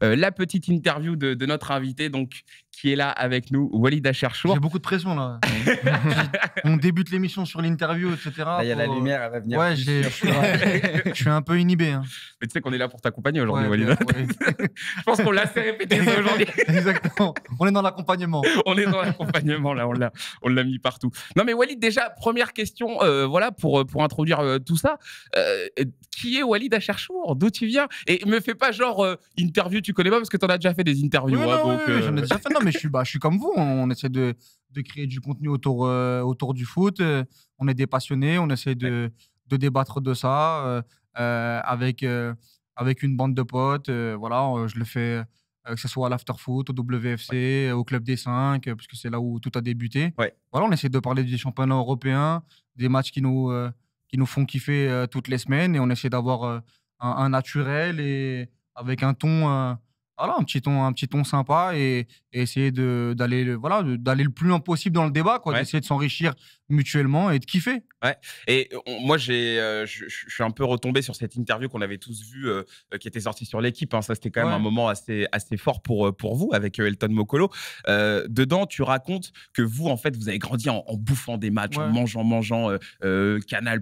la petite interview de notre invité, donc, qui est là avec nous, Walid Acharchour. J'ai beaucoup de pression là. On débute l'émission sur l'interview, etc. Il y a la lumière, elle va venir. Ouais, je suis un peu inhibé. Hein. Mais tu sais qu'on est là pour t'accompagner aujourd'hui, Ouais, Walid. ouais. Je pense qu'on l'a assez répété ça aujourd'hui. Exactement. On est dans l'accompagnement. On est dans l'accompagnement, là, on l'a mis partout. Non, mais Walid, déjà, première question, voilà, pour introduire tout ça. Qui est Walid Acharchour? D'où tu viens? Et me fais pas genre interview, tu connais pas, parce que tu en as déjà fait des interviews. Oui, hein, non, donc, oui, j'en ai déjà fait. Non, mais je suis comme vous. On essaie de créer du contenu autour du foot. On est des passionnés. On essaie de débattre de ça avec une bande de potes. Voilà, je le fais que ce soit à l'Afterfoot, au WFC, au Club des 5, parce que c'est là où tout a débuté. Ouais. Voilà, on essaie de parler des championnats européens, des matchs qui nous font kiffer toutes les semaines, et on essaie d'avoir un naturel et avec un ton, voilà, un petit ton sympa, et essayer d'aller le plus loin possible dans le débat, quoi, Ouais. d'essayer de s'enrichir mutuellement et de kiffer. Ouais. Et moi, je suis un peu retombé sur cette interview qu'on avait tous vue, qui était sortie sur l'équipe. Hein. Ça, c'était quand même un moment assez fort pour vous, avec Elton Mokolo. Dedans, tu racontes que vous, en fait, vous avez grandi en bouffant des matchs, en mangeant Canal+,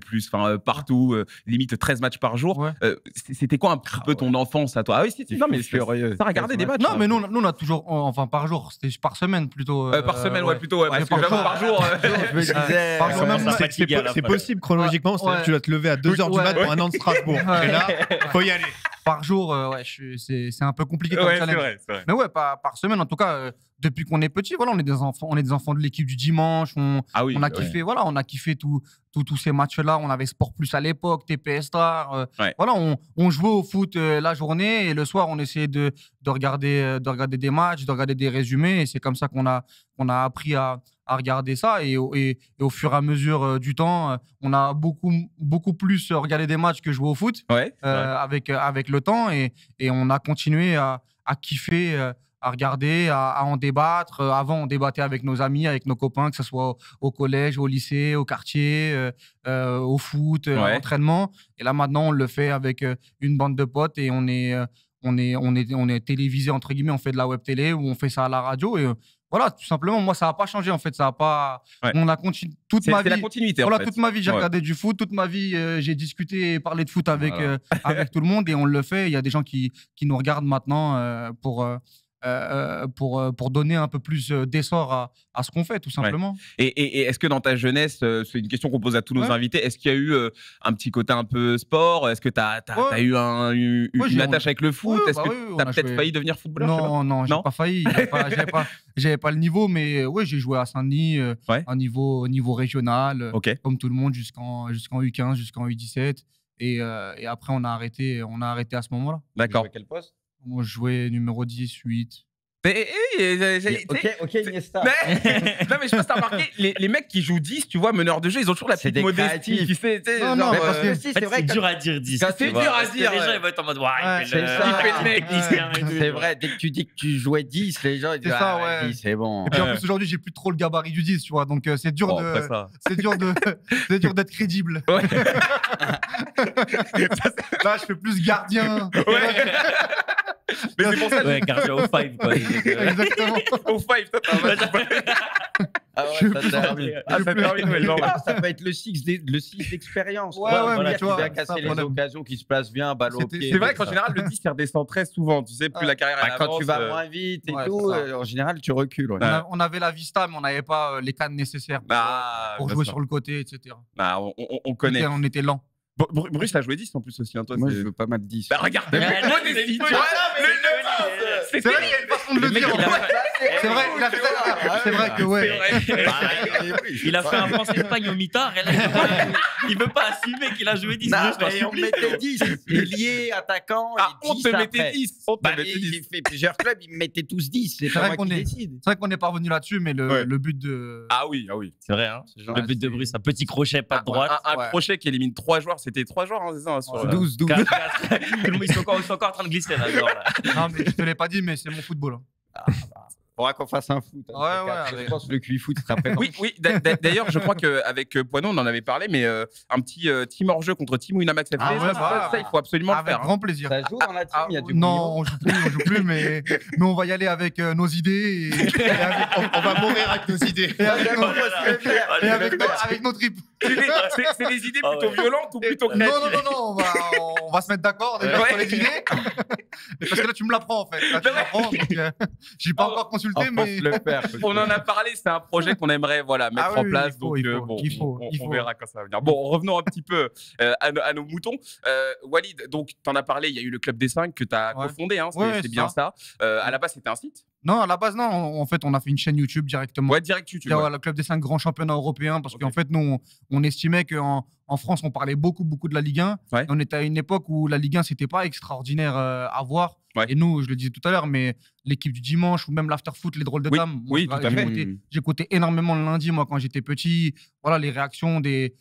partout, limite 13 matchs par jour. Ouais. C'était quoi un petit peu ton enfance à toi? Ah oui, si. Non, mais furieux. ça regardait des matchs. Non, mais nous, on a toujours, enfin par jour, c'était par semaine plutôt. Par semaine, ouais, plutôt. Ouais, parce que par j'avoue, jour. par jour. Je me disais, Par jour, même, C'est possible chronologiquement, c'est-à-dire que tu dois te lever à 2h du mat pour un an de Strasbourg. Ouais. Et là, faut y aller. par jour, ouais, c'est un peu compliqué comme challenge. C'est vrai. Mais ouais, par semaine, en tout cas, depuis qu'on est petit, voilà, on est des enfants de l'équipe du dimanche. On a kiffé, voilà, on a kiffé tous ces matchs-là. On avait Sport Plus à l'époque, TPS Star. Voilà, on jouait au foot la journée, et le soir, on essayait de regarder des matchs, de regarder des résumés. Et c'est comme ça qu'on a appris à regarder ça, et au fur et à mesure du temps, on a beaucoup plus regardé des matchs que joué au foot, avec le temps, et on a continué à kiffer, à regarder, à en débattre. Avant, on débattait avec nos amis, avec nos copains, que ce soit au collège, au lycée, au quartier, au foot, à l'entraînement. Et là, maintenant, on le fait avec une bande de potes, et on est télévisé, entre guillemets. On fait de la web télé, ou on fait ça à la radio, et voilà, tout simplement. Moi, ça n'a pas changé, en fait. Ça a pas. On a continué toute ma vie. C'est la continuité. Voilà, en fait. toute ma vie, j'ai regardé du foot. Toute ma vie, j'ai discuté et parlé de foot avec tout le monde, et on le fait. Il y a des gens qui nous regardent maintenant pour donner un peu plus d'essor à ce qu'on fait, tout simplement. Et est-ce que dans ta jeunesse, c'est une question qu'on pose à tous nos invités, est-ce qu'il y a eu un petit côté un peu sport? Est-ce que tu as eu une attache avec le foot? Est-ce que tu as peut-être failli devenir footballeur? Non, j'ai pas failli. J'avais pas le niveau, mais ouais, j'ai joué à Saint-Denis, un niveau régional, comme tout le monde, jusqu'en U15, jusqu'en U17. Et après, on a arrêté à ce moment-là. D'accord. Quel poste? Moi, je jouais numéro 10, 8. Ok, Iniesta. Non, mais je sais pas si t'as remarqué, les mecs qui jouent 10, tu vois, meneurs de jeu, ils ont toujours la petite modestie. Tu sais, Non, mais parce que si, En fait, c'est vrai c'est que dur à dire 10. C'est dur à dire. Les gens ils vont être en mode, il fait le technicien et tout. c'est vrai, dès que tu dis que tu jouais 10, les gens ils disent C'est ça, ouais. vas-y, c'est bon. Et puis en plus, aujourd'hui, j'ai plus trop le gabarit du 10, tu vois. Donc, c'est dur c'est dur d'être crédible. Ouais. Là, je fais plus gardien. Mais c'est pour ça que Ouais, gardien au 5, quoi. Exactement. au 5, toi, t'as un match. Ah ouais, ça termine. Ça peut être le 6 d'expérience. Ouais, mais tu vois, bien casser les occasions, qui se placent bien, balle au pied. C'est vrai qu'en général, le 10, il redescend très souvent. Tu sais, plus la carrière elle Quand avance, tu vas moins vite et tout, en général, tu recules. On avait la vista, mais on n'avait pas les cannes nécessaires pour jouer sur le côté, etc. On connaît. On était lent. Bruce, t'as joué 10 en plus aussi. Hein, toi, Moi, je veux pas mal 10. Bah, regarde, modestie, tu vois. C'est vrai qu'il y a une façon de le dire. C'est vrai, c'est vrai que ouais. Il a fait un France-Espagne au mi-temps. Il veut pas assumer qu'il a joué 10. On mettait 10. Ailier, attaquant. On te mettait 10. Il fait plusieurs clubs, ils me mettaient tous 10. C'est pas moi qui décide. C'est vrai qu'on n'est pas revenu là-dessus, mais le but de. Ah oui. C'est vrai, hein. Le but de Bruce, un petit crochet, pas de droite. Un crochet qui élimine 3 joueurs. C'était 3 joueurs, hein, c'est ça, sur 12. Ils sont encore en train de glisser là. Non, mais je te l'ai pas dit, mais c'est mon football. Faudra qu'on fasse un foot. Ouais. Je pense que le QI-foot sera prêt. Oui. D'ailleurs, je crois qu'avec Poinon, on en avait parlé, mais un petit team hors-jeu contre Team Winamax FC, ça, il faut absolument le faire. Avec grand plaisir. Ça joue dans la team, il y a du Non, on joue plus, mais on va y aller avec nos idées. On va mourir avec nos idées. Et avec nos tripes. C'est des idées plutôt violentes ou plutôt créatives? Non, on va se mettre d'accord déjà sur les idées. Parce que là, tu me l'apprends en fait. Là, tu me l'apprends, donc j'ai pas encore consulté, mais on en a parlé. C'est un projet qu'on aimerait mettre en place. Donc on verra quand ça va venir. Bon, revenons un petit peu à nos moutons. Walid, donc tu en as parlé. Il y a eu le Club des 5 que tu as cofondé. C'est bien ça. À la base, c'était un site? Non, à la base, non. En fait, on a fait une chaîne YouTube directement. Ouais, direct YouTube. Le Club des 5 grands championnats européens. Parce qu'en fait, nous, on estimait qu'en France, on parlait beaucoup de la Ligue 1. Ouais. On était à une époque où la Ligue 1, c'était pas extraordinaire à voir. Ouais. Et nous, je le disais tout à l'heure, mais l'équipe du dimanche ou même l'after-foot, les drôles de dames. Oui, tout à fait. J'écoutais énormément le lundi, moi, quand j'étais petit. Voilà, les réactions des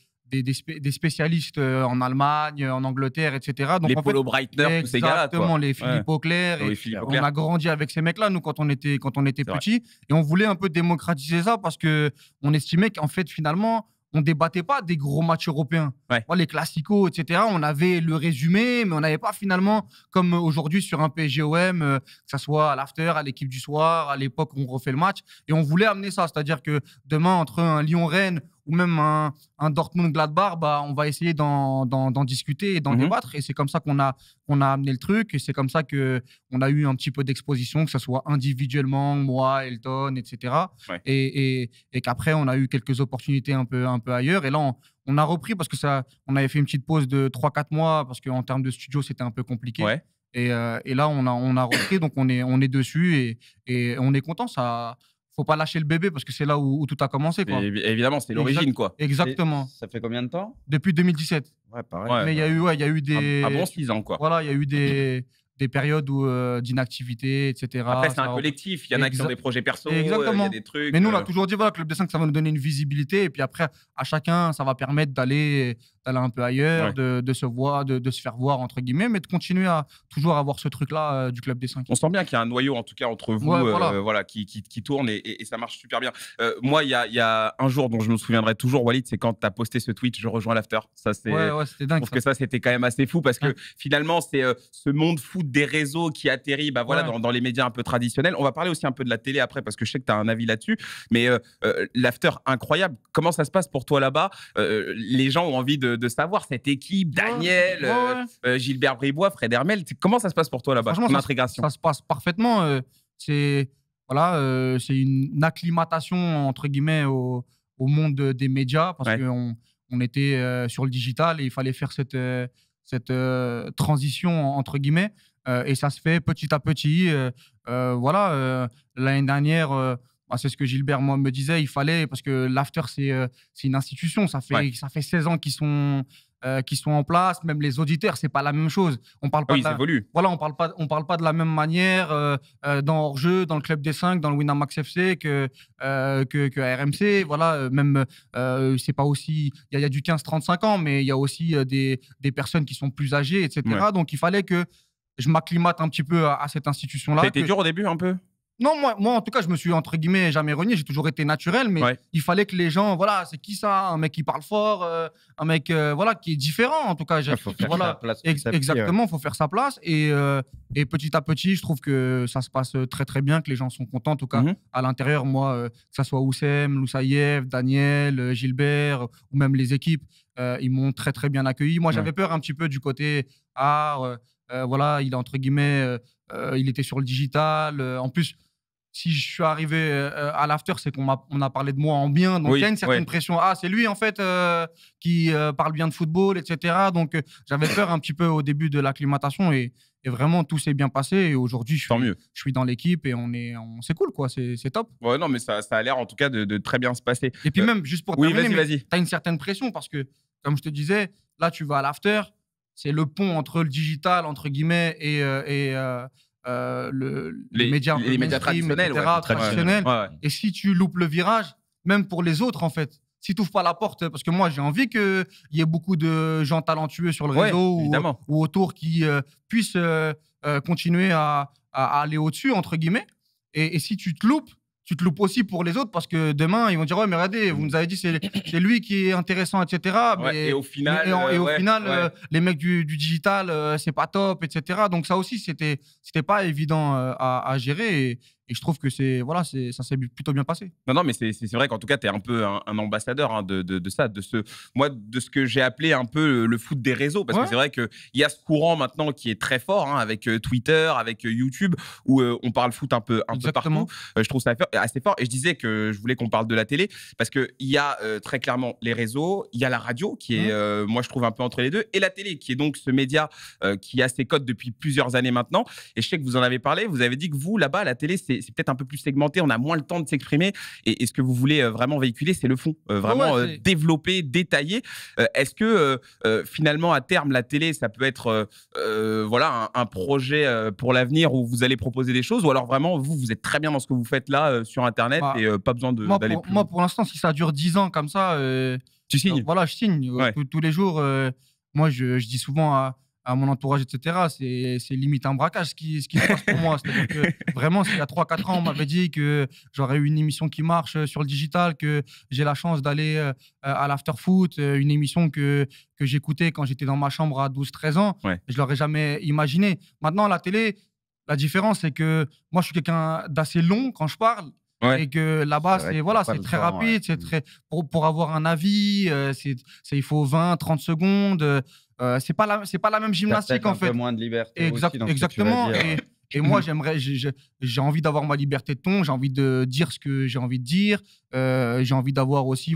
spécialistes en Allemagne, en Angleterre, etc. Donc, les Polo Breitner, tous ces gars-là. Exactement, les Philippe Auclair. On a grandi avec ces mecs-là, nous, quand on était petits. Et on voulait un peu démocratiser ça parce qu'on estimait qu'en fait, finalement, on ne débattait pas des gros matchs européens. Ouais. Les classicos, etc. On avait le résumé, mais on n'avait pas finalement, comme aujourd'hui sur un PSG-OM, que ce soit à l'after, à l'équipe du soir, à l'époque où on refait le match. Et on voulait amener ça. C'est-à-dire que demain, entre un Lyon-Rennes ou même un Dortmund-Gladbach, on va essayer d'en discuter et d'en débattre. Et c'est comme ça qu'on a amené le truc. Et c'est comme ça qu'on a eu un petit peu d'exposition, que ce soit individuellement, moi, Elton, etc. Ouais. Et qu'après, on a eu quelques opportunités un peu ailleurs. Et là, on a repris parce que on avait fait une petite pause de 3-4 mois parce qu'en termes de studio, c'était un peu compliqué. Ouais. Et là, on a repris. Donc, on est dessus et on est content. Faut pas lâcher le bébé parce que c'est là où tout a commencé, quoi. Évidemment, c'est l'origine, quoi. Exactement. Ça fait combien de temps? Depuis 2017. Ouais, pareil. Mais il y a eu des... Un bon 6 ans, quoi. Voilà, il y a eu des périodes d'inactivité, etc. Après, c'est un collectif. Il y en a qui ont des projets perso, il y a des trucs. Mais nous, on a toujours dit, voilà, Club des 5, ça va nous donner une visibilité. Et puis après, à chacun, ça va permettre d'aller un peu ailleurs, de se voir, de se faire voir, entre guillemets, mais de continuer à toujours avoir ce truc-là du Club des 5. On sent bien qu'il y a un noyau, en tout cas, entre vous, qui tourne et ça marche super bien. Moi, il y a un jour dont je me souviendrai toujours, Walid, c'est quand tu as posté ce tweet, je rejoins l'after. Ça, c'était dingue. Je trouve que ça, c'était quand même assez fou parce que finalement, c'est ce monde foot des réseaux qui atterrit dans les médias un peu traditionnels. On va parler aussi un peu de la télé après parce que je sais que tu as un avis là-dessus. Mais l'after, incroyable. Comment ça se passe pour toi là-bas? Les gens ont envie de savoir cette équipe, Daniel, Gilbert Bribois, Fred Hermel. Comment ça se passe pour toi là-bas? Ton intégration? Ça se passe parfaitement. C'est une acclimatation entre guillemets au monde des médias parce qu'on était sur le digital et il fallait faire cette transition entre guillemets et ça se fait petit à petit. L'année dernière. C'est ce que Gilbert me disait, il fallait, parce que l'after, c'est une institution. Ça fait 16 ans qu'ils sont en place. Même les auditeurs, c'est pas la même chose. On parle pas ils évoluent. Voilà, on parle pas de la même manière dans Hors-jeu, dans le Club des 5, dans le Winamax FC que RMC. Voilà, même, c'est pas aussi. Il y a du 15-35 ans, mais il y a aussi des personnes qui sont plus âgées, etc. Ouais. Donc, il fallait que je m'acclimate un petit peu à cette institution-là. Ça a été dur au début, un peu? Non, moi, en tout cas, je me suis, entre guillemets, jamais renié. J'ai toujours été naturel, mais il fallait que les gens, voilà, c'est qui ça? Un mec qui parle fort, un mec, qui est différent, en tout cas. Il faut faire sa place. Exactement, il faut faire sa place. Et petit à petit, je trouve que ça se passe très, très bien, que les gens sont contents, en tout cas, à l'intérieur. Moi, que ça soit Oussem, Loussaïev, Daniel, Gilbert, ou même les équipes, ils m'ont très, très bien accueilli. Moi, j'avais peur un petit peu du côté art. Il est, entre guillemets, il était sur le digital. En plus, si je suis arrivé à l'after, c'est qu'on a parlé de moi en bien. Donc, il y a une certaine pression. Ah, c'est lui, en fait, qui parle bien de football, etc. Donc, j'avais peur un petit peu au début de l'acclimatation. Et vraiment, tout s'est bien passé. Et aujourd'hui, je suis dans l'équipe et c'est cool, quoi. C'est top. Ouais, non, mais ça a l'air, en tout cas, de très bien se passer. Et puis même, juste pour terminer, tu as une certaine pression parce que, comme je te disais, là, tu vas à l'after. C'est le pont entre le digital, entre guillemets, et les médias traditionnels. Et si tu loupes le virage, même pour les autres, en fait, si tu n'ouvres pas la porte, parce que moi, j'ai envie qu'il y ait beaucoup de gens talentueux sur le réseau ou autour qui puissent continuer à aller au-dessus, entre guillemets. Et si tu te loupes aussi pour les autres parce que demain, ils vont dire « Ouais, mais regardez, vous nous avez dit c'est lui qui est intéressant, etc. » Et au final, les mecs du digital, c'est pas top, etc. Donc ça aussi, c'était pas évident à gérer. Et je trouve que ça s'est plutôt bien passé. Non, mais c'est vrai qu'en tout cas, tu es un peu un ambassadeur de ça, de ce que j'ai appelé un peu le foot des réseaux. Parce que c'est vrai qu'il y a ce courant maintenant qui est très fort, avec Twitter, avec YouTube, où on parle foot un peu partout. Je trouve ça assez fort. Et je disais que je voulais qu'on parle de la télé, parce qu'il y a très clairement les réseaux, il y a la radio, qui est, moi, je trouve un peu entre les deux, et la télé, qui est donc ce média qui a ses codes depuis plusieurs années maintenant. Et je sais que vous en avez parlé, vous avez dit que vous, là-bas, la télé, c'est peut-être un peu plus segmenté, on a moins le temps de s'exprimer, et ce que vous voulez vraiment véhiculer, c'est le fond, vraiment développer, détailler. Est-ce que finalement, à terme, la télé, ça peut être un projet pour l'avenir où vous allez proposer des choses, ou alors vraiment, vous êtes très bien dans ce que vous faites là sur Internet et pas besoin d'aller plus loin? Moi, pour l'instant, si ça dure 10 ans comme ça, tu signes? Voilà, je signe. Tous les jours, moi, je dis souvent à mon entourage, etc., c'est limite un braquage ce qui se passe pour moi. C'est-à-dire que vraiment, s'il y a 3-4 ans, on m'avait dit que j'aurais eu une émission qui marche sur le digital, que j'ai la chance d'aller à l'after-foot, une émission que j'écoutais quand j'étais dans ma chambre à 12-13 ans, je ne l'aurais jamais imaginé. Maintenant, la télé, la différence, c'est que moi, je suis quelqu'un d'assez long quand je parle. Et que là-bas, c'est très rapide. C'est très, pour avoir un avis, il faut 20-30 secondes. C'est pas la même gymnastique en fait. Un peu moins de liberté. Exactement. Et moi, j'ai envie d'avoir ma liberté de ton, j'ai envie de dire ce que j'ai envie de dire, j'ai envie d'avoir aussi,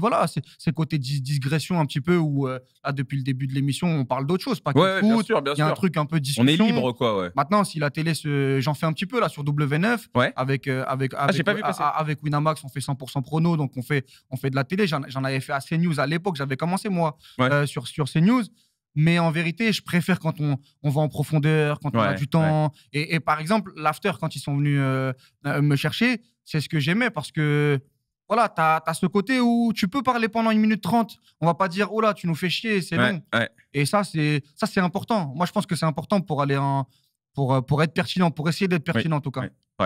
ces côtés digression un petit peu où, là, depuis le début de l'émission, on parle d'autre chose, pas que de foot. Il y a un truc un peu discussion. On est libre, quoi. Maintenant, si la télé, j'en fais un petit peu là sur W9, avec Winamax, on fait 100% prono, donc on fait de la télé. J'en avais fait à CNews à l'époque, j'avais commencé moi sur CNews. Mais en vérité, je préfère quand on va en profondeur, quand on a du temps. Et par exemple, l'after, quand ils sont venus me chercher, c'est ce que j'aimais parce que voilà, tu as ce côté où tu peux parler pendant 1 minute 30. On va pas dire, oh là, tu nous fais chier, c'est long. Et ça, c'est important. Moi, je pense que c'est important pour aller pour être pertinent, pour essayer d'être pertinent en tout cas.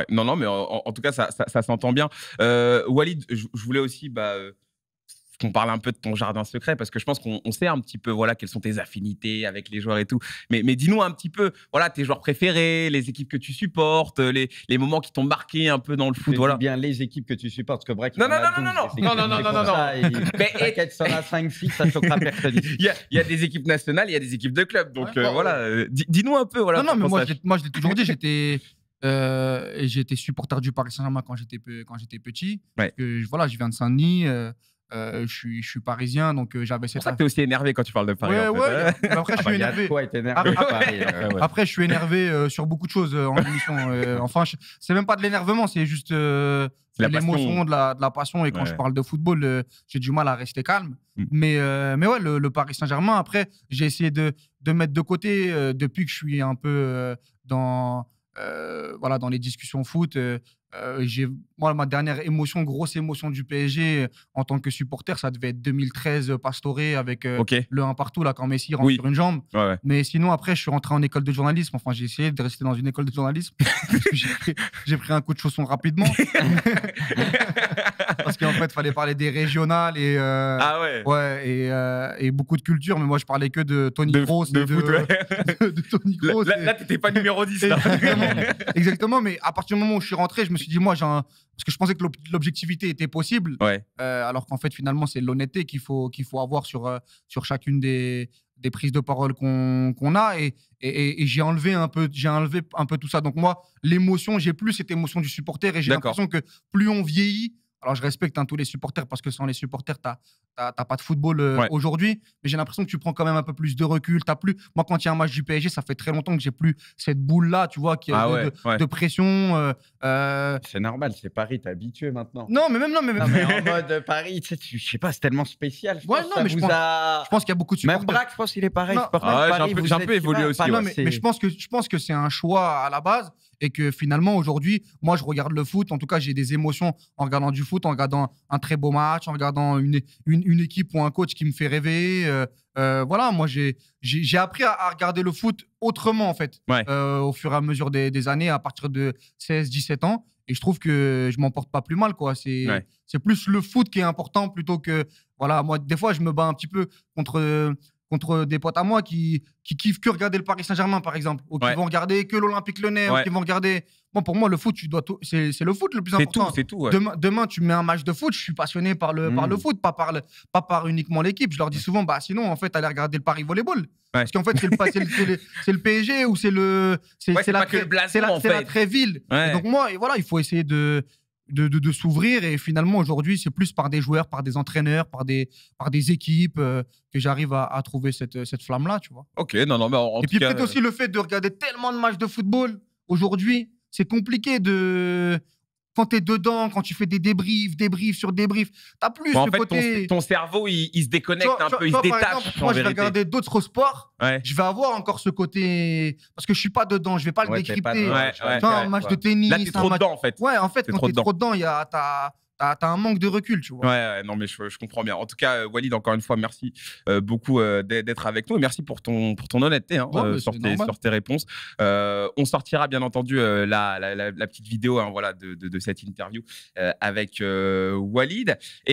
Non, mais en tout cas, ça s'entend bien. Walid, je voulais aussi qu'on parle un peu de ton jardin secret, parce que je pense qu'on sait un petit peu quelles sont tes affinités avec les joueurs et tout. Mais dis-nous un petit peu tes joueurs préférés, les équipes que tu supportes, les moments qui t'ont marqué un peu dans le foot. Bien les équipes que tu supportes, parce que bref. Non. Mais t'inquiète, si on a 5-6, ça choquera personne. Il y a des équipes nationales, il y a des équipes de clubs. Donc dis-nous un peu. Non, mais moi, je l'ai toujours dit, j'étais supporter du Paris Saint-Germain quand j'étais petit. Je viens de Saint-Denis. Je suis parisien, donc j'avais cette. C'est pour ça que tu es aussi énervé quand tu parles de Paris. Après, je suis énervé. Après, je suis énervé sur beaucoup de choses en émission. Enfin, c'est même pas de l'énervement, c'est juste l'émotion, de la passion. Et quand je parle de football, j'ai du mal à rester calme. Mais le Paris Saint-Germain, après, j'ai essayé de mettre de côté depuis que je suis un peu dans les discussions foot. Ma dernière grosse émotion du PSG en tant que supporter, ça devait être 2013 Pastore avec le 1 partout là, quand Messi rentre sur une jambe. Mais sinon, après, je suis rentré en école de journalisme. Enfin, j'ai essayé de rester dans une école de journalisme. J'ai pris un coup de chausson rapidement. Parce qu'en fait, il fallait parler des régionales et beaucoup de culture. Mais moi, je parlais que de Tony Kroos. De Tony Kroos. Là, tu n'étais pas numéro 10. Exactement. Mais à partir du moment où je suis rentré, je me suis dit, moi, parce que je pensais que l'objectivité était possible, alors qu'en fait, finalement, c'est l'honnêteté qu'il faut avoir sur chacune des prises de parole qu'on a. Et j'ai enlevé un peu tout ça. Donc moi, l'émotion, j'ai plus cette émotion du supporter. Et j'ai l'impression que plus on vieillit, alors je respecte tous les supporters, parce que sans les supporters, t'as pas de football aujourd'hui. Mais j'ai l'impression que tu prends quand même un peu plus de recul. Moi, quand il y a un match du PSG, ça fait très longtemps que j'ai plus cette boule-là, tu vois, de pression. C'est normal, c'est Paris, t'es habitué maintenant. Non, mais en mode Paris, je sais pas, c'est tellement spécial. Je pense qu'il y a beaucoup de supporters. Même Braque, je pense qu'il est pareil. J'ai un peu évolué aussi. Mais je pense que c'est un choix à la base. Et que finalement, aujourd'hui, moi, je regarde le foot. En tout cas, j'ai des émotions en regardant du foot, en regardant un très beau match, en regardant une une équipe ou un coach qui me fait rêver. Voilà, moi, j'ai appris à regarder le foot autrement, en fait, au fur et à mesure des années, à partir de 16-17 ans. Et je trouve que je m'en porte pas plus mal, quoi. C'est plus le foot qui est important plutôt que… Voilà, moi, des fois, je me bats un petit peu contre des potes à moi qui kiffent que regarder le Paris Saint-Germain, par exemple, ou qui vont regarder que l'Olympique Lyonnais, ou qui vont regarder… Bon, pour moi, le foot, c'est le foot le plus important. C'est tout. Demain, tu mets un match de foot, je suis passionné par le foot, pas par uniquement l'équipe. Je leur dis souvent, sinon, en fait, allez regarder le Paris Volleyball. Parce qu'en fait, c'est le PSG ou c'est la Tréville. Donc moi, voilà, il faut essayer de s'ouvrir, et finalement aujourd'hui c'est plus par des joueurs, par des entraîneurs, par des équipes que j'arrive à trouver cette flamme là, tu vois. Ok, non, mais et puis peut-être aussi le fait de regarder tellement de matchs de football aujourd'hui, c'est compliqué quand t'es dedans, quand tu fais des débriefs sur débriefs, t'as plus en le fait, côté… ton cerveau, il se déconnecte un peu, il se détache. Par exemple, moi, je vais regarder d'autres sports, je vais avoir encore ce côté… Parce que je suis pas dedans, je vais pas le décrypter. Un match de tennis… Là, t'es trop dedans, en fait. Ouais, en fait, quand t'es trop dedans, t'as un manque de recul, tu vois. Ouais, non, mais je comprends bien. En tout cas, Walid, encore une fois, merci beaucoup d'être avec nous. Et merci pour ton honnêteté sur tes réponses. On sortira, bien entendu, la petite vidéo voilà, de cette interview avec Walid.